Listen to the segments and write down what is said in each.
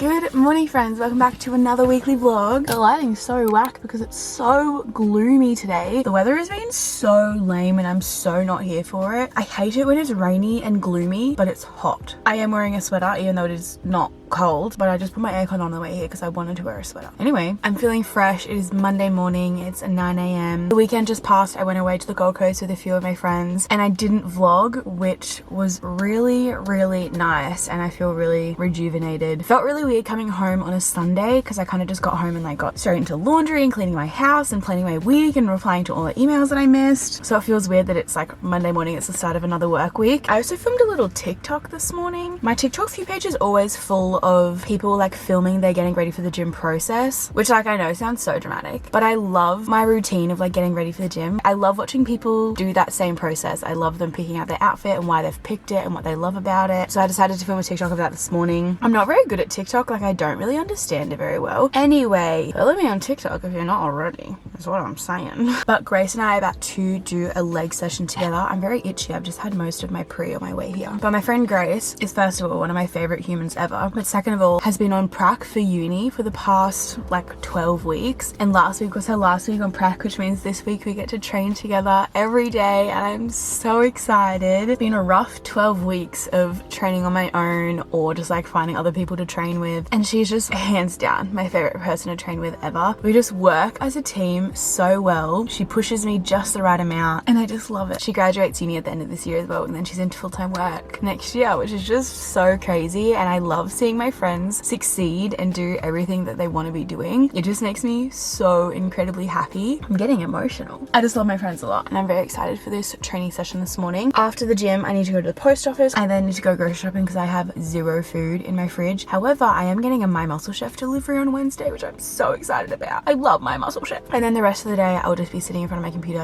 Good morning, friends. Welcome back to another weekly vlog. The lighting's so whack because it's so gloomy today. The weather has been so lame and I'm so not here for it. I hate it when it's rainy and gloomy, but it's hot. I am wearing a sweater even though it is not cold, but I just put my aircon on the way here because I wanted to wear a sweater. Anyway, I'm feeling fresh. It is Monday morning. It's 9 a.m. The weekend just passed. I went away to the Gold Coast with a few of my friends and I didn't vlog, which was really, really nice and I feel really rejuvenated. It felt really weird coming home on a Sunday because I kind of just got home and like got straight into laundry and cleaning my house and planning my week and replying to all the emails that I missed. So it feels weird that it's like Monday morning. It's the start of another work week. I also filmed a little TikTok this morning. My TikTok view page is always full of people like filming their getting ready for the gym process, which like I know sounds so dramatic, but I love my routine of like getting ready for the gym. I love watching people do that same process. I love them picking out their outfit and why they've picked it and what they love about it. So I decided to film a TikTok of that this morning. I'm not very good at TikTok, like I don't really understand it very well. Anyway, follow me on TikTok if you're not already, is what I'm saying. But Grace and I are about to do a leg session together. I'm very itchy. I've just had most of my pre on my way here. But my friend Grace is first of all one of my favorite humans ever, but second of all has been on prac for uni for the past like 12 weeks. And last week was her last week on prac, which means this week we get to train together every day and I'm so excited. It's been a rough 12 weeks of training on my own or just like finding other people to train with. And she's just hands down my favorite person to train with ever. We just work as a team so well. She pushes me just the right amount and I just love it. She graduates uni at the end of this year as well and then she's into full-time work next year, which is just so crazy. And I love seeing my friends succeed and do everything that they want to be doing. It just makes me so incredibly happy. I'm getting emotional. I just love my friends a lot and I'm very excited for this training session this morning. After the gym, I need to go to the post office. I then need to go grocery shopping because I have zero food in my fridge. However, I am getting a My Muscle Chef delivery on Wednesday, which I'm so excited about. I love My Muscle Chef. And then the rest of the day, I will just be sitting in front of my computer,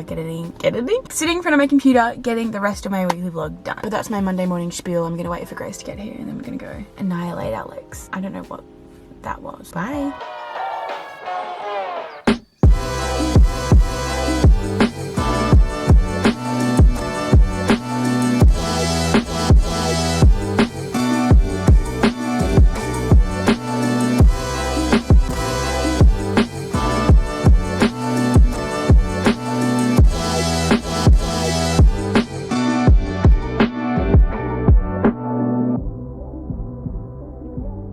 sitting in front of my computer, getting the rest of my weekly vlog done. But that's my Monday morning spiel. I'm gonna wait for Grace to get here and then we're gonna go annihilate Alex. I don't know what that was. Bye.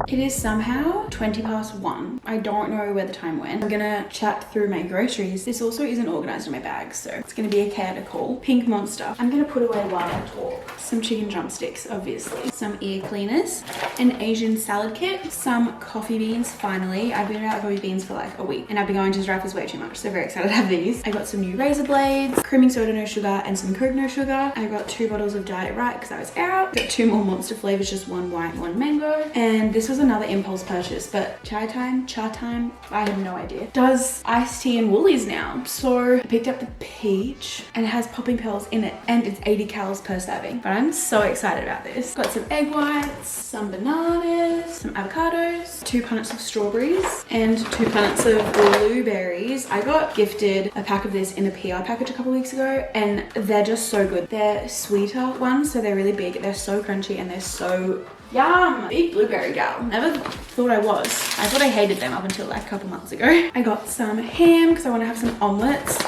It is somehow 20 past 1. I don't know where the time went. I'm gonna chat through my groceries. This also isn't organized in my bag, so it's gonna be a chaotic haul. Pink Monster. I'm gonna put away while I talk. Some chicken drumsticks, obviously. Some ear cleaners. An Asian salad kit. Some coffee beans, finally. I've been without coffee beans for like a week, and I've been going to Zraffers way too much, so very excited to have these. I got some new razor blades, creaming soda no sugar, and some Coke no sugar. I got 2 bottles of Diet Right because I was out. Got 2 more Monster flavors, just 1 white, 1 mango. And this was another impulse purchase, but cha time, I have no idea. Does iced tea and Woolies now. So I picked up the peach and it has popping pearls in it and it's 80 calories per serving. But I'm so excited about this. Got some egg whites, some bananas, some avocados, 2 punnets of strawberries and 2 punnets of blueberries. I got gifted a pack of this in a PR package a couple weeks ago and they're just so good. They're sweeter ones, so they're really big. They're so crunchy and they're so yum. Big blueberry gal. Never thought I was. I thought I hated them up until like a couple months ago. I got some ham because I want to have some omelets.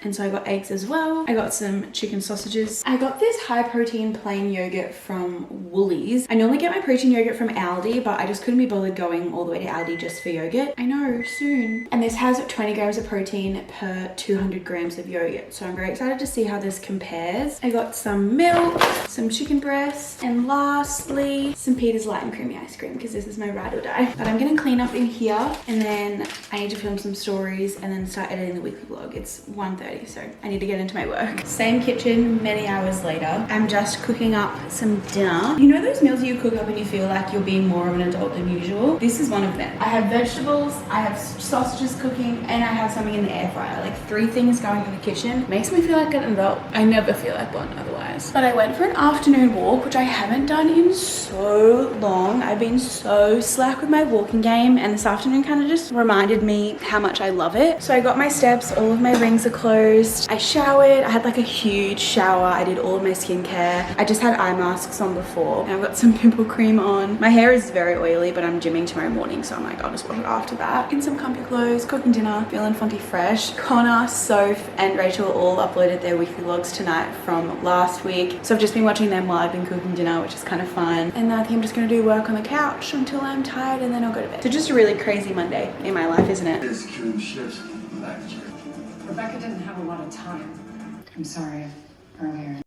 And so I got eggs as well. I got some chicken sausages. I got this high protein plain yogurt from Woolies. I normally get my protein yogurt from Aldi, but I just couldn't be bothered going all the way to Aldi just for yogurt. I know, soon. And this has 20 grams of protein per 200 grams of yogurt. So I'm very excited to see how this compares. I got some milk, some chicken breasts, and lastly, some Peter's Light and Creamy ice cream because this is my ride or die. But I'm gonna clean up in here and then I need to film some stories and then start editing the weekly vlog. It's 1:30. So I need to get into my work. Same kitchen many hours later. I'm just cooking up some dinner. You know those meals you cook up and you feel like you're being more of an adult than usual? This is one of them. I have vegetables, I have sausages cooking, and I have something in the air fryer. Like 3 things going in the kitchen. Makes me feel like an adult. I never feel like one otherwise. But I went for an afternoon walk, which I haven't done in so long. I've been so slack with my walking game, and this afternoon kind of just reminded me how much I love it. So I got my steps, all of my rings are closed. closed. I showered. I had like a huge shower. I did all of my skincare. I just had eye masks on before and I've got some pimple cream on. My hair is very oily, but I'm gymming tomorrow morning, so I'm like, I'll just wash it after that. In some comfy clothes, cooking dinner, feeling funky fresh. Connor, Soph and Rachel all uploaded their weekly vlogs tonight from last week, so I've just been watching them while I've been cooking dinner, which is kind of fun. And I think I'm just gonna do work on the couch until I'm tired and then I'll go to bed. So just a really crazy Monday in my life, isn't it? Rebecca didn't have a lot of time. I'm sorry earlier.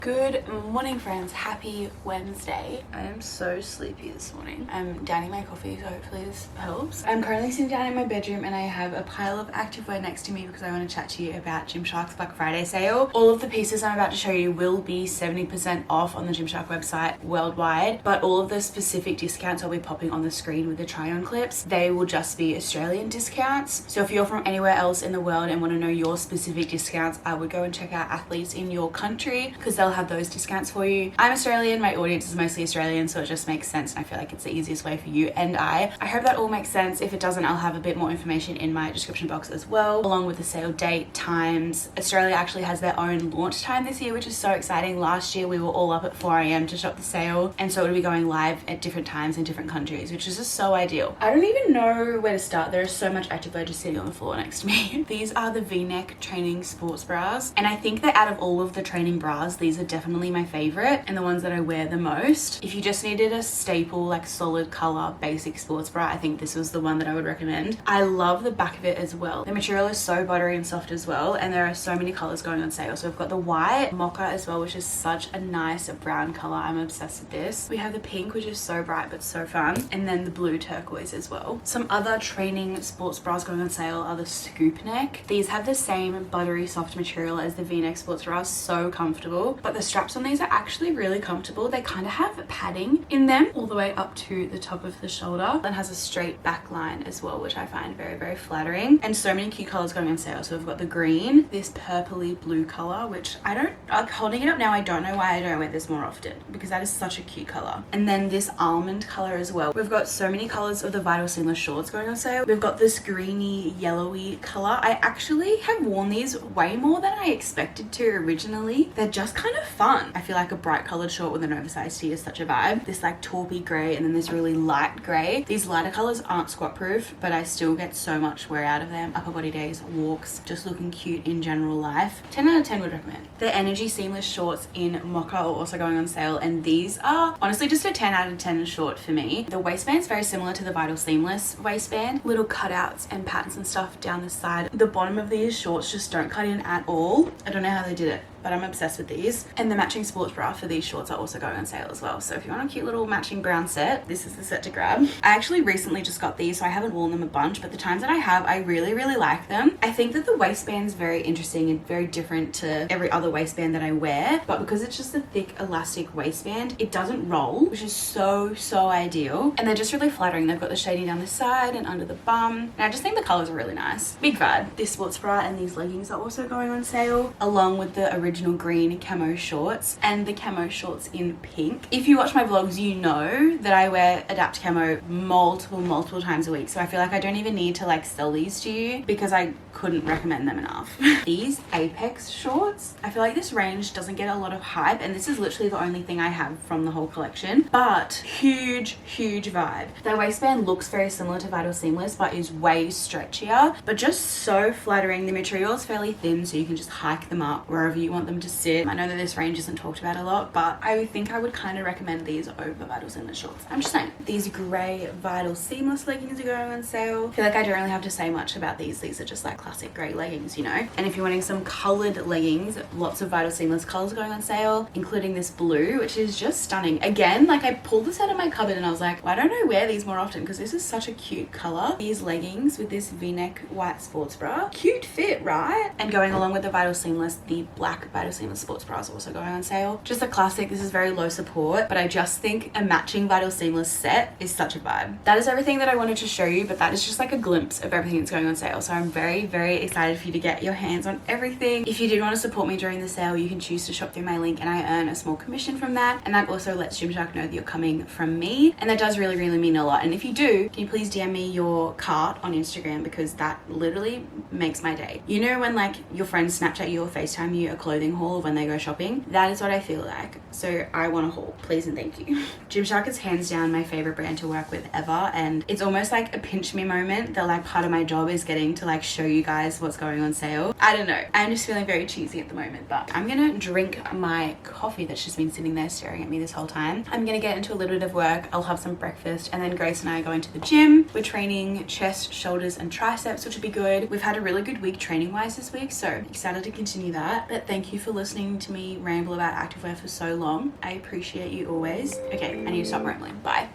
Good morning, friends. Happy Wednesday. I am so sleepy this morning. I'm downing my coffee, so hopefully this helps. I'm currently sitting down in my bedroom and I have a pile of activewear next to me because I want to chat to you about Gymshark's Black Friday sale. All of the pieces I'm about to show you will be 70% off on the Gymshark website worldwide, but all of the specific discounts I'll be popping on the screen with the try-on clips, they will just be Australian discounts. So if you're from anywhere else in the world and want to know your specific discounts, I would go and check out athletes in your country because they'll have those discounts for you. I'm Australian, my audience is mostly Australian, so it just makes sense and I feel like it's the easiest way for you and I hope that all makes sense. If it doesn't, I'll have a bit more information in my description box as well, along with the sale date, times. Australia actually has their own launch time this year, which is so exciting. Last year we were all up at 4 a.m. to shop the sale, and so it'll be going live at different times in different countries, which is just so ideal. I don't even know where to start. There is so much activewear just sitting on the floor next to me. These are the V-neck training sports bras, and I think that out of all of the training bras, these are definitely my favorite and the ones that I wear the most. If you just needed a staple, like solid color basic sports bra, I think this was the one that I would recommend. I love the back of it as well. The material is so buttery and soft as well, and there are so many colors going on sale. So we've got the white mocha as well, which is such a nice brown color. I'm obsessed with this. We have the pink, which is so bright but so fun, and then the blue turquoise as well. Some other training sports bras going on sale are the scoop neck. These have the same buttery soft material as the V-neck sports bras, so comfortable, but the straps on these are actually really comfortable. They kind of have padding in them all the way up to the top of the shoulder, and has a straight back line as well, which I find very, very flattering. And so many cute colors going on sale. So we've got the green, this purpley blue color, which I don't, like holding it up now, I don't know why I don't wear this more often because that is such a cute color. And then this almond color as well. We've got so many colors of the Vital Seamless shorts going on sale. We've got this greeny yellowy color. I actually have worn these way more than I expected to originally. They're just kind of fun. I feel like a bright colored short with an oversized tee is such a vibe. This like taupey gray and then this really light gray. These lighter colors aren't squat proof, but I still get so much wear out of them. Upper body days, walks, just looking cute in general life. 10 out of 10 would recommend. The Energy Seamless shorts in mocha are also going on sale, and these are honestly just a 10 out of 10 short for me. The waistband is very similar to the Vital Seamless waistband. Little cutouts and patterns and stuff down the side. The bottom of these shorts just don't cut in at all. I don't know how they did it, but I'm obsessed with these. And the matching sports bra for these shorts are also going on sale as well. So if you want a cute little matching brown set, this is the set to grab. I actually recently just got these, so I haven't worn them a bunch, but the times that I have, I really, really like them. I think that the waistband is very interesting and very different to every other waistband that I wear, but because it's just a thick elastic waistband, it doesn't roll, which is so, so ideal. And they're just really flattering. They've got the shading down the side and under the bum. And I just think the colors are really nice. Big vibe. This sports bra and these leggings are also going on sale, along with the original green camo shorts and the camo shorts in pink. If you watch my vlogs, you know that I wear Adapt Camo multiple times a week, so I feel like I don't even need to like sell these to you because I couldn't recommend them enough. These Apex shorts, I feel like this range doesn't get a lot of hype, and this is literally the only thing I have from the whole collection, but huge vibe. Their waistband looks very similar to Vital Seamless but is way stretchier, but just so flattering. The material is fairly thin, so you can just hike them up wherever you want them to sit. I know that this range isn't talked about a lot, but I think I would kind of recommend these over Vital Seamless shorts. I'm just saying. These grey Vital Seamless leggings are going on sale. I feel like I don't really have to say much about these. These are just like classic grey leggings, you know? And if you're wanting some coloured leggings, lots of Vital Seamless colours going on sale, including this blue, which is just stunning. Again, like I pulled this out of my cupboard and I was like, why don't I wear these more often? Because this is such a cute colour. These leggings with this V-neck white sports bra. Cute fit, right? And going along with the Vital Seamless, the black Vital Seamless sports bra is also going on sale. Just a classic. This is very low support, but I just think a matching Vital Seamless set is such a vibe. That is everything that I wanted to show you, but that is just like a glimpse of everything that's going on sale. So I'm very, very excited for you to get your hands on everything. If you did want to support me during the sale, you can choose to shop through my link and I earn a small commission from that. And that also lets Gymshark know that you're coming from me. And that does really, really mean a lot. And if you do, can you please DM me your cart on Instagram, because that literally makes my day. You know when like your friends Snapchat you or FaceTime you a clothing haul when they go shopping? That is what I feel like. So I want a haul, please and thank you. Gymshark is hands down my favorite brand to work with ever, and it's almost like a pinch me moment that like part of my job is getting to like show you guys what's going on sale. I don't know, I'm just feeling very cheesy at the moment, but I'm gonna drink my coffee that's just been sitting there staring at me this whole time. I'm gonna get into a little bit of work, I'll have some breakfast, and then Grace and I are going to the gym. We're training chest, shoulders and triceps, which will be good. We've had a really good week training wise this week, so excited to continue that. But thank you for listening to me ramble about activewear for so long. I appreciate you always. Okay, I need to stop rambling. Bye.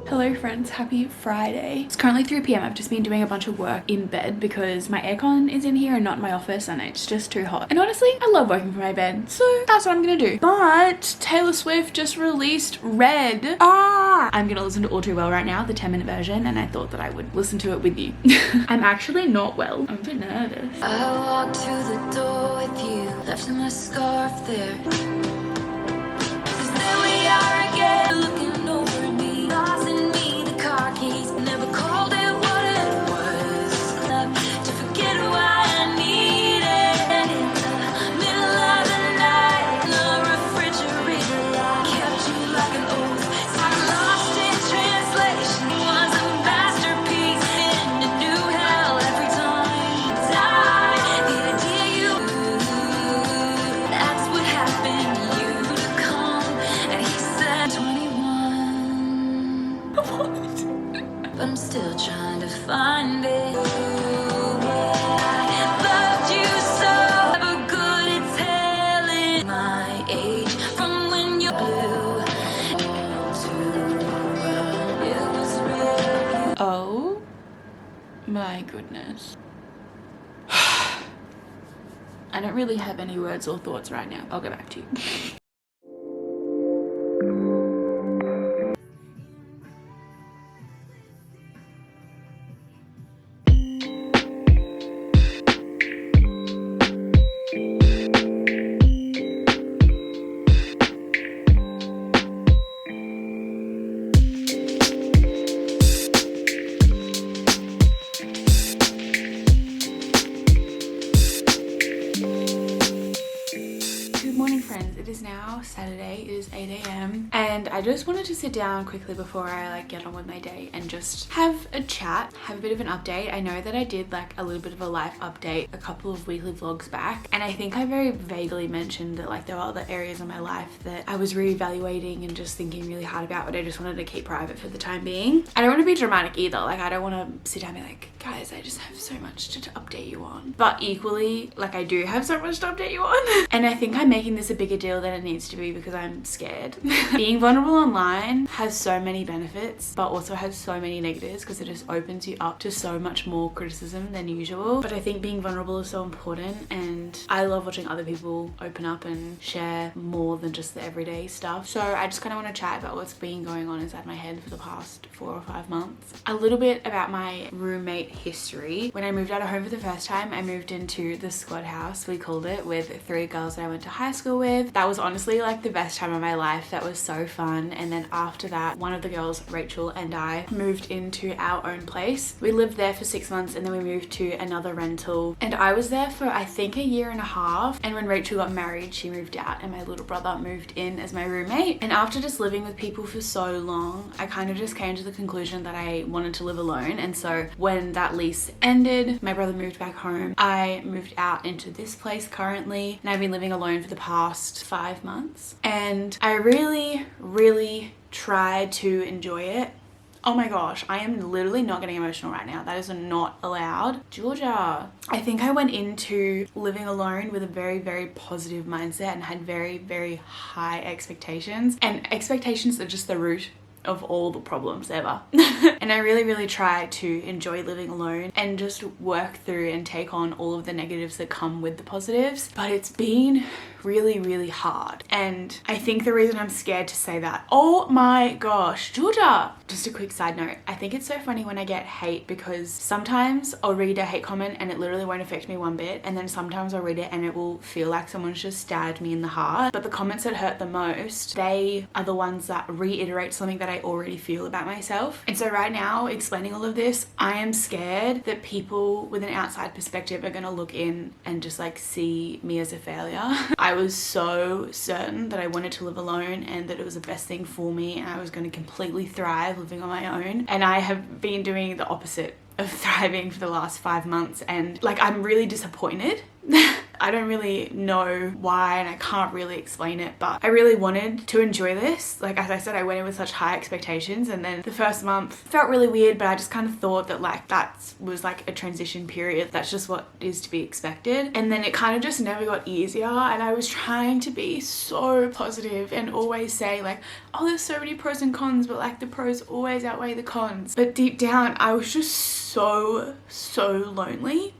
Hello friends, happy Friday. It's currently 3 p.m. I've just been doing a bunch of work in bed because my aircon is in here and not in my office and it's just too hot. And honestly, I love working from my bed, so that's what I'm gonna do. But Taylor Swift just released Red. I'm gonna listen to All Too Well right now, the 10-minute version, and I thought that I would listen to it with you. I'm actually not well. I'm a bit nervous. I walked to the door with you, left my scarf there. 'Cause there we are again, looking over me, tossing me the car keys. Never called it what it was, enough to forget who I needed. And in the middle of the night, the refrigerator light kept you like an oath. So I'm lost in translation. It was a masterpiece in a new hell every time. The idea you, that's what happened. You to come, and he said 21. But I'm still trying to find it. I loved you so, never good at telling my age from when you blew all too well. It was real. Oh my goodness. I don't really have any words or thoughts right now. I'll go back to you. Good morning friends, it is now Saturday, it is 8 a.m. and I just wanted to sit down quickly before I get on with my day and just have a chat, have a bit of an update. I know that I did a little bit of a life update a couple of weekly vlogs back, and I think I very vaguely mentioned that there were other areas of my life that I was reevaluating and just thinking really hard about, but I just wanted to keep private for the time being. I don't want to be dramatic either, I don't want to sit down and be like, guys, I just have so much to update you on. But equally, I do have so much to update you on. And I think I'm making this a bigger deal than it needs to be be because I'm scared. Being vulnerable online has so many benefits, but also has so many negatives because it just opens you up to so much more criticism than usual. But I think being vulnerable is so important, and I love watching other people open up and share more than just the everyday stuff. So I just kind of want to chat about what's been going on inside my head for the past 4 or 5 months. A little bit about my roommate history. When I moved out of home for the first time, I moved into the squad house, we called it, with 3 girls that I went to high school with. That was honestly like the best time of my life. That was so fun. And then after that, one of the girls, Rachel, and I moved into our own place. We lived there for 6 months and then we moved to another rental. And I was there for I think a year and a half. And when Rachel got married, she moved out and my little brother moved in as my roommate. And after just living with people for so long, I kind of just came to the conclusion that I wanted to live alone. And so when that lease ended, my brother moved back home. I moved out into this place currently, and I've been living alone for the past 5 months. And I really tried to enjoy it. Oh my gosh, I am literally not getting emotional right now. That is not allowed. Georgia. I think I went into living alone with a very positive mindset and had very high expectations. And expectations are just the root of all the problems ever. And I really tried to enjoy living alone and just work through and take on all of the negatives that come with the positives. But it's been really hard. And I think the reason I'm scared to say that, oh my gosh, Georgia. Just a quick side note, I think it's so funny when I get hate, because sometimes I'll read a hate comment and it literally won't affect me one bit, and then sometimes I'll read it and it will feel like someone's just stabbed me in the heart. But the comments that hurt the most, they are the ones that reiterate something that I already feel about myself. And so right now, explaining all of this, I am scared that people with an outside perspective are gonna look in and just like see me as a failure. I was so certain that I wanted to live alone and that it was the best thing for me, and I was going to completely thrive living on my own. And I have been doing the opposite of thriving for the last 5 months, and like I'm really disappointed. I don't really know why, and I can't really explain it, but I really wanted to enjoy this. Like, as I said, I went in with such high expectations, and then the first month felt really weird, but I just kind of thought that like that was like a transition period. That's just what is to be expected. And then it kind of just never got easier, and I was trying to be so positive and always say like, oh, there's so many pros and cons, but like the pros always outweigh the cons. But deep down, I was just so lonely.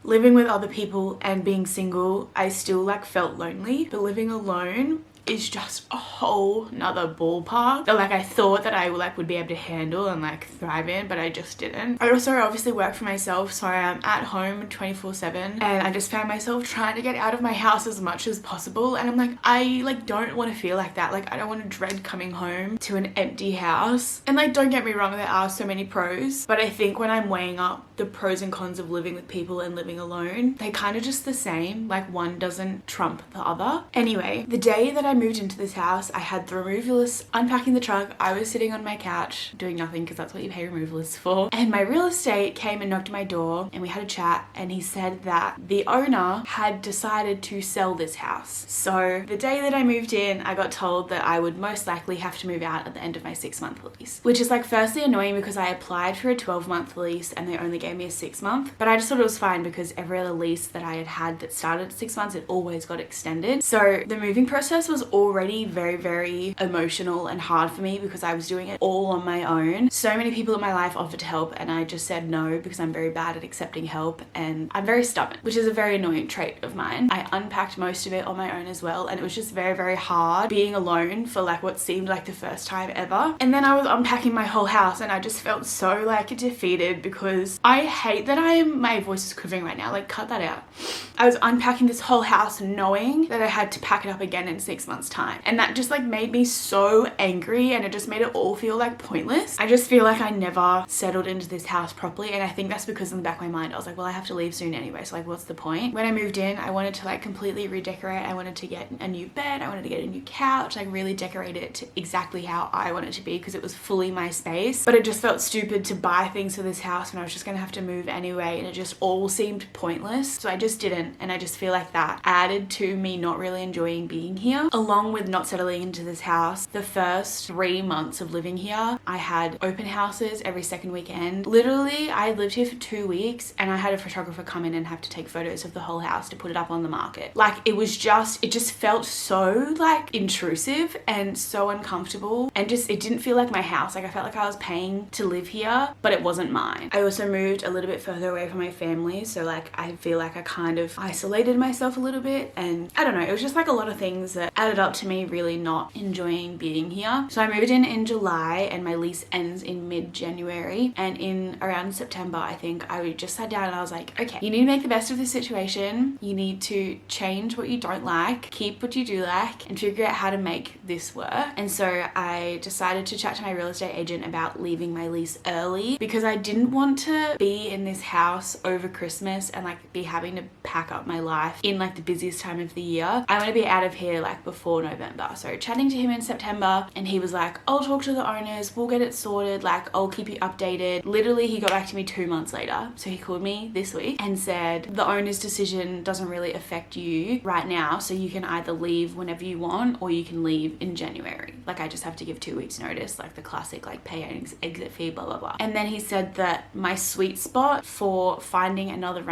Living with other people and being single, I still like felt lonely, but living alone is just a whole nother ballpark that like I thought that I like would be able to handle and like thrive in, but I just didn't. I also obviously work for myself, so I'm at home 24/7, and I just found myself trying to get out of my house as much as possible. And I'm like, I like don't want to feel like that. Like I don't want to dread coming home to an empty house. And like, don't get me wrong, there are so many pros, but I think when I'm weighing up the pros and cons of living with people and living alone, they kind of just the same. Like one doesn't trump the other. Anyway, the day that I moved into this house, I had the removalist unpacking the truck. I was sitting on my couch doing nothing, because that's what you pay removalists for. And my real estate came and knocked on my door, and we had a chat, and he said that the owner had decided to sell this house. So the day that I moved in, I got told that I would most likely have to move out at the end of my 6-month lease, which is like firstly annoying because I applied for a 12-month lease and they only gave me a 6-month, but I just thought it was fine because every other lease that I had that started at 6 months, it always got extended. So the moving process was already very emotional and hard for me because I was doing it all on my own. So many people in my life offered to help, and I just said no because I'm very bad at accepting help, and I'm very stubborn, which is a very annoying trait of mine. I unpacked most of it on my own as well, and it was just very hard being alone for like what seemed like the first time ever. And then I was unpacking my whole house, and I just felt so like defeated because I hate that my voice is quivering right now, like cut that out. I was unpacking this whole house knowing that I had to pack it up again in 6 months time, and that just like made me so angry, and it just made it all feel like pointless. I just feel like I never settled into this house properly, and I think that's because in the back of my mind I was like, well, I have to leave soon anyway, so like what's the point? When I moved in, I wanted to like completely redecorate. I wanted to get a new bed, I wanted to get a new couch, like really decorate it to exactly how I want it to be because it was fully my space. But it just felt stupid to buy things for this house when I was just gonna have to move anyway, and it just all seemed pointless, so I just didn't. And I just feel like that added to me not really enjoying being here. A along with not settling into this house, the first 3 months of living here, I had open houses every second weekend. Literally, I lived here for 2 weeks and I had a photographer come in and have to take photos of the whole house to put it up on the market. Like, it just felt so like intrusive and so uncomfortable, and just, it didn't feel like my house. Like, I felt like I was paying to live here, but it wasn't mine. I also moved a little bit further away from my family, so like I feel like I kind of isolated myself a little bit, and I don't know, it was just like a lot of things that added up to me really not enjoying being here. So I moved in July and my lease ends in mid-January, and in around September I think I just sat down and I was like, okay, you need to make the best of this situation. You need to change what you don't like, keep what you do like, and figure out how to make this work. And so I decided to chat to my real estate agent about leaving my lease early, because I didn't want to be in this house over Christmas and like be having to pack up my life in like the busiest time of the year. I want to be out of here like before November. So chatting to him in September, and he was like, I'll talk to the owners, we'll get it sorted, like I'll keep you updated. Literally, he got back to me 2 months later. So he called me this week and said the owner's decision doesn't really affect you right now, so you can either leave whenever you want or you can leave in January. Like, I just have to give 2 weeks notice, like the classic like pay an exit fee, blah blah blah. And then he said that my sweet spot for finding another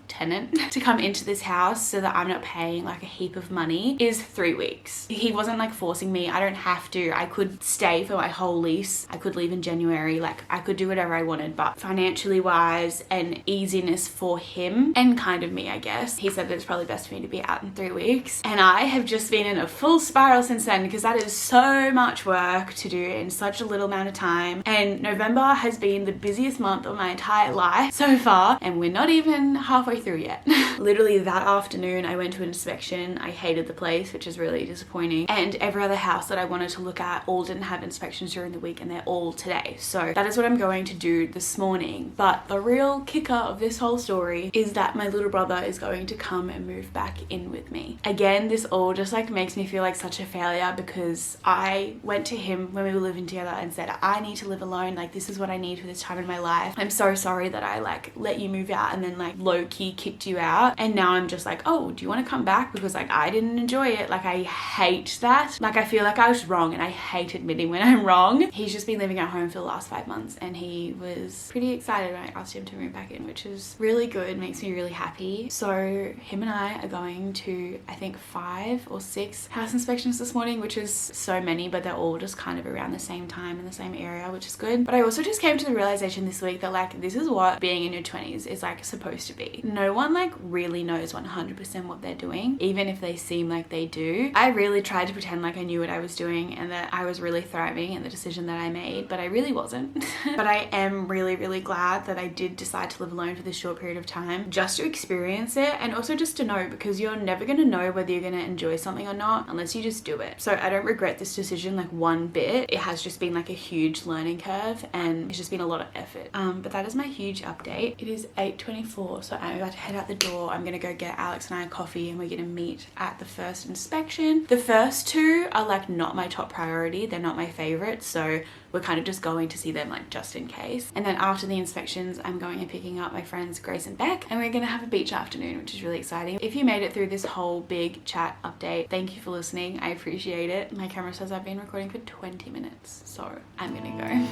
tenant to come into this house so that I'm not paying like a heap of money is 3 weeks. He wasn't like forcing me. I don't have to. I could stay for my whole lease. I could leave in January. Like, I could do whatever I wanted, but financially wise and easiness for him and kind of me, I guess, he said that it's probably best for me to be out in 3 weeks. And I have just been in a full spiral since then, because that is so much work to do in such a little amount of time. And November has been the busiest month of my entire life so far, and we're not even halfway through yet. Literally that afternoon I went to an inspection. I hated the place, which is really disappointing, and every other house that I wanted to look at all didn't have inspections during the week, and they're all today. So that is what I'm going to do this morning. But the real kicker of this whole story is that my little brother is going to come and move back in with me. Again, this all just like makes me feel like such a failure, because I went to him when we were living together and said, I need to live alone, like this is what I need for this time in my life. I'm so sorry that I like let you move out and then like low-key kicked you out, and now I'm just like, oh, do you want to come back? Because like I didn't enjoy it. Like, I hate that. Like, I feel like I was wrong, and I hate admitting when I'm wrong. He's just been living at home for the last 5 months, and he was pretty excited when I asked him to move back in, which is really good, makes me really happy. So him and I are going to, I think, 5 or 6 house inspections this morning, which is so many, but they're all just kind of around the same time in the same area, which is good. But I also just came to the realization this week that like this is what being in your 20s is like supposed to be. No one like really knows 100% what they're doing, even if they seem like they do. I really tried to pretend like I knew what I was doing and that I was really thriving in the decision that I made, but I really wasn't. But I am really, really glad that I did decide to live alone for this short period of time, just to experience it, and also just to know, because you're never going to know whether you're going to enjoy something or not unless you just do it. So I don't regret this decision like one bit. It has just been like a huge learning curve, and it's just been a lot of effort. But that is my huge update. It is 8:24, so I'm about to head out the door. I'm gonna go get Alex and I a coffee, and we're gonna meet at the first inspection. The first 2 are like not my top priority. They're not my favorites, so we're kind of just going to see them like just in case. And then after the inspections, I'm going and picking up my friends Grace and Beck, and we're gonna have a beach afternoon, which is really exciting. If you made it through this whole big chat update, thank you for listening. I appreciate it. My camera says I've been recording for 20 minutes, so I'm gonna go.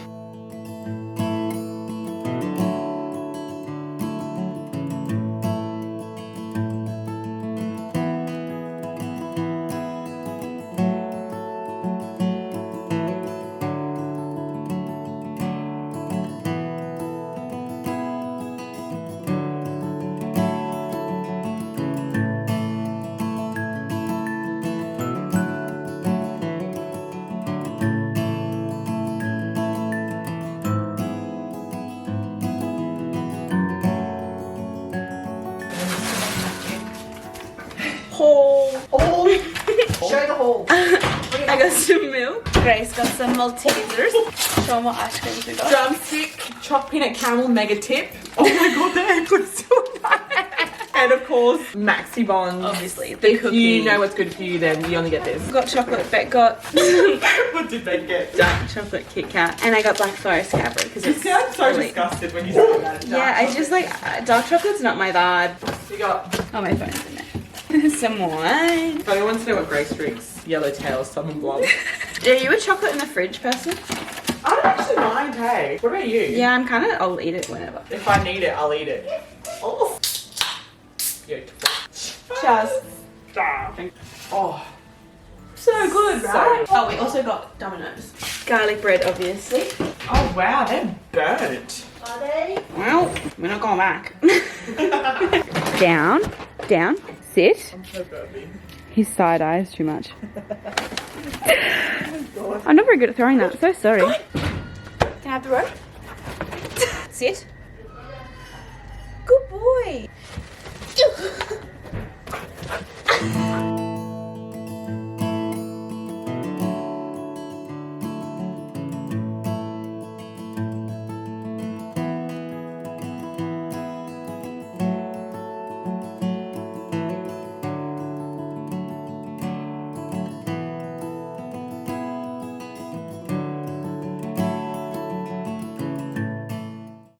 Show the haul. I got some milk. Grace got some Maltesers. Show them what ice creams we got. Drumstick, chopped peanut caramel mega tip. Oh my god, the egg was so nice. And of course, Maxi Bonds. Obviously, the If cookie. you know what's good for you, then you only get this. Got chocolate. Beck got What did they get? dark chocolate Kit Kat, and I got Black Forest Cadbury because You it's sound so elite. disgusted when you say that. Yeah, I just like dark chocolate's not my vibe. You got Oh, my phone's in there. Some wine. If anyone wants to know what Grace drinks, Yellowtail Sauvignon Blanc. Are you a chocolate in the fridge person? I don't actually mind, hey. What about you? Yeah, I'm kind of, I'll eat it whenever. If I need it, I'll eat it. Oh. Yeah. Cheers. Oh. So good, right? So- Oh, we also got Domino's. Garlic bread, obviously. Oh wow, they're burnt. Are they? Well, we're not going back. Down, down, sit. I'm so burpy. His side eye is too much. I'm not very good at throwing that. So sorry. Can I have the rope? Sit. Good boy.